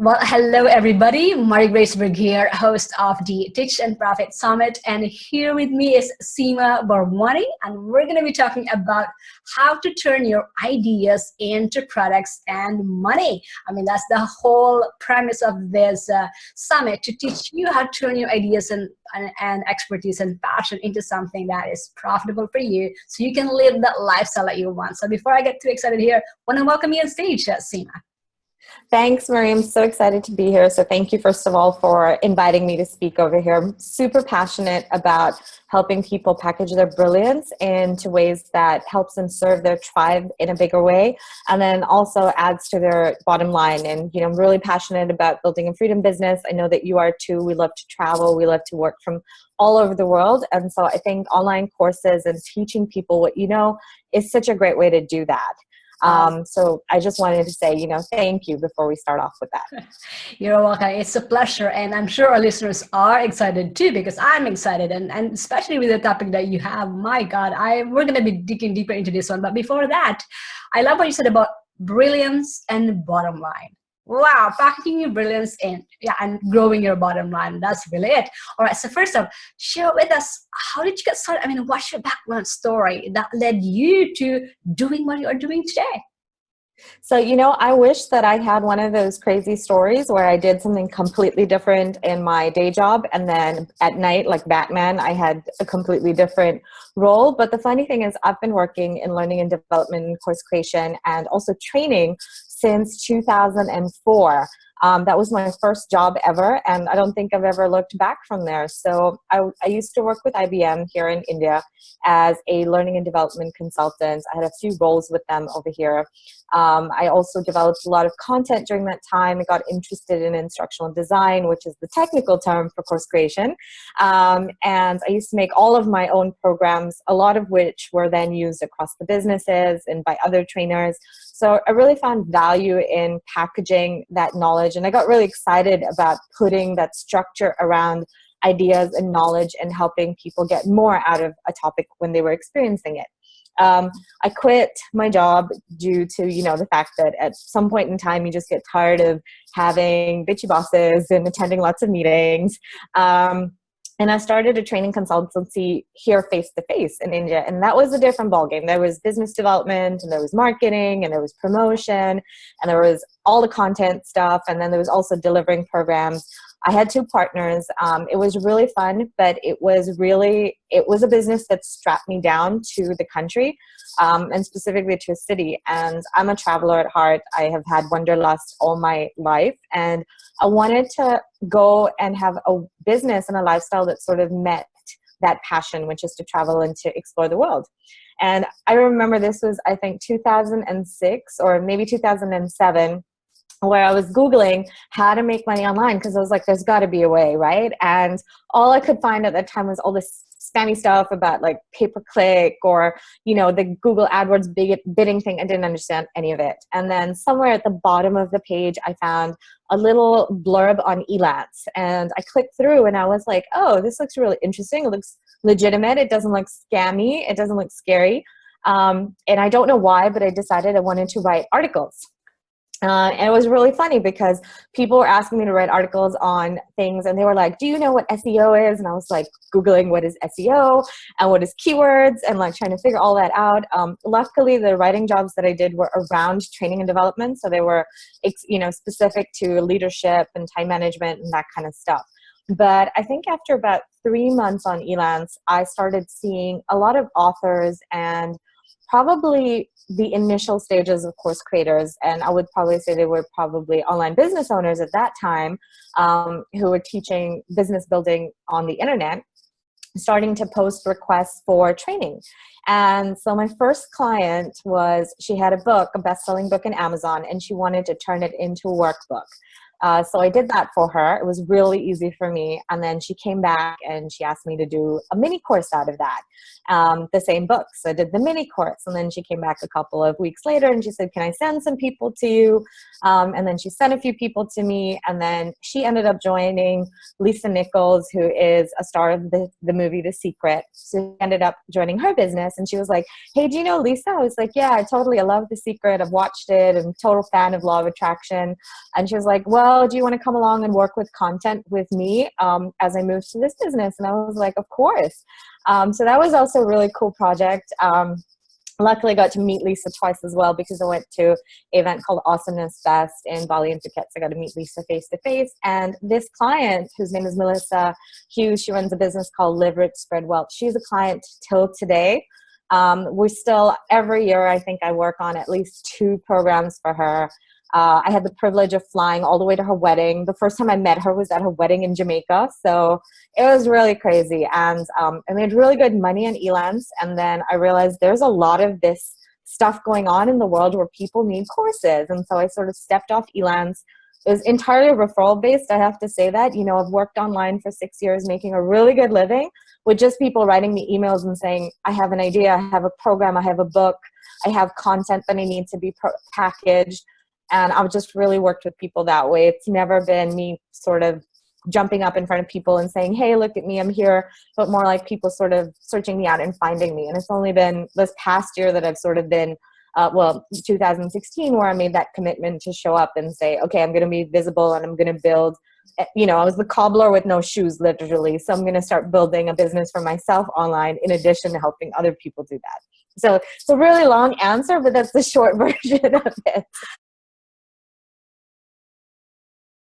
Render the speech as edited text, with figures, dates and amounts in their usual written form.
Well, hello everybody. Mari Graceberg here, host of the Teach and Profit Summit, and here with me is Seema Bharwani, and we're going to be talking about how to turn your ideas into products and money. I mean, that's the whole premise of this summit, to teach you how to turn your ideas and expertise and passion into something that is profitable for you, so you can live that lifestyle that you want. So before I get too excited here, I want to welcome you on stage, Seema. Thanks, Marie. I'm so excited to be here. So thank you, first of all, for inviting me to speak over here. I'm super passionate about helping people package their brilliance into ways that helps them serve their tribe in a bigger way, and then also adds to their bottom line. And, I'm really passionate about building a freedom business. I know that you are too. We love to travel. We love to work from all over the world. And so I think online courses and teaching people what you know is such a great way to do that. So I just wanted to say, thank you before we start off with that. You're welcome. It's a pleasure. And I'm sure our listeners are excited too, because I'm excited. And especially with the topic that you have, my God, we're going to be digging deeper into this one. But before that, I love what you said about brilliance and bottom line. Wow, packaging your brilliance and growing your bottom line. That's really it. All right, so first off, share with us, how did you get started? I mean, what's your background story that led you to doing what you're doing today? So, I wish that I had one of those crazy stories where I did something completely different in my day job, and then at night, like Batman, I had a completely different role. But the funny thing is, I've been working in learning and development and course creation and also training since 2004. That was my first job ever, and I don't think I've ever looked back from there. So I used to work with IBM here in India as a learning and development consultant. I had a few roles with them over here. I also developed a lot of content during that time. I got interested in instructional design, which is the technical term for course creation. And I used to make all of my own programs, a lot of which were then used across the businesses and by other trainers. So I really found value in packaging that knowledge, and I got really excited about putting that structure around ideas and knowledge and helping people get more out of a topic when they were experiencing it. I quit my job due to, the fact that at some point in time, you just get tired of having bitchy bosses and attending lots of meetings. And I started a training consultancy here face-to-face in India. And that was a different ballgame. There was business development, and there was marketing, and there was promotion, and there was all the content stuff. And then there was also delivering programs. I had two partners. It was really fun, but it was a business that strapped me down to the country, and specifically to a city. And I'm a traveler at heart. I have had wanderlust all my life, and I wanted to go and have a business and a lifestyle that sort of met that passion, which is to travel and to explore the world. And I remember this was, I think, 2006 or maybe 2007, where I was Googling how to make money online, because I was like, there's got to be a way, right? And all I could find at that time was all this spammy stuff about like pay-per-click or, the Google AdWords bidding thing. I didn't understand any of it. And then somewhere at the bottom of the page, I found a little blurb on Elance, and I clicked through and I was like, oh, this looks really interesting. It looks legitimate. It doesn't look scammy. It doesn't look scary. And I don't know why, but I decided I wanted to write articles. And it was really funny because people were asking me to write articles on things, and they were like, do you know what SEO is? And I was like Googling what is SEO and what is keywords, and like trying to figure all that out. Luckily, the writing jobs that I did were around training and development. So they were, specific to leadership and time management and that kind of stuff. But I think after about 3 months on Elance, I started seeing a lot of authors and probably the initial stages of course creators, and I would probably say they were probably online business owners at that time, who were teaching business building on the internet, starting to post requests for training. And so my first client she had a book, a best-selling book in Amazon, and she wanted to turn it into a workbook. So I did that for her. It was really easy for me. And then she came back and she asked me to do a mini course out of that, the same book. So I did the mini course. And then she came back a couple of weeks later and she said, can I send some people to you? And then she sent a few people to me. And then she ended up joining Lisa Nichols, who is a star of the movie The Secret. So she ended up joining her business. And she was like, hey, do you know Lisa? I was like, yeah, I love The Secret. I've watched it. I'm a total fan of Law of Attraction. And she was like, well, well, do you want to come along and work with content with me as I move to this business? And I was like, of course. So that was also a really cool project. Luckily, I got to meet Lisa twice as well because I went to an event called Awesomeness Fest in Bali and Phuket. So I got to meet Lisa face to face. And this client, whose name is Melissa Hughes, she runs a business called Live Rich, Spread Wealth. She's a client till today. We still, every year, I think I work on at least 2 programs for her. I had the privilege of flying all the way to her wedding. The first time I met her was at her wedding in Jamaica. So it was really crazy. And I made really good money on Elance. And then I realized there's a lot of this stuff going on in the world where people need courses. And so I sort of stepped off Elance. It was entirely referral based. I have to say that, you know, I've worked online for 6 years, making a really good living with just people writing me emails and saying, I have an idea, I have a program, I have a book, I have content that I need to be packaged. And I've just really worked with people that way. It's never been me sort of jumping up in front of people and saying, hey, look at me, I'm here, but more like people sort of searching me out and finding me. And it's only been this past year that I've sort of been, 2016, where I made that commitment to show up and say, okay, I'm going to be visible and I'm going to build, you know, I was the cobbler with no shoes, literally. So I'm going to start building a business for myself online in addition to helping other people do that. So it's a really long answer, but that's the short version of it.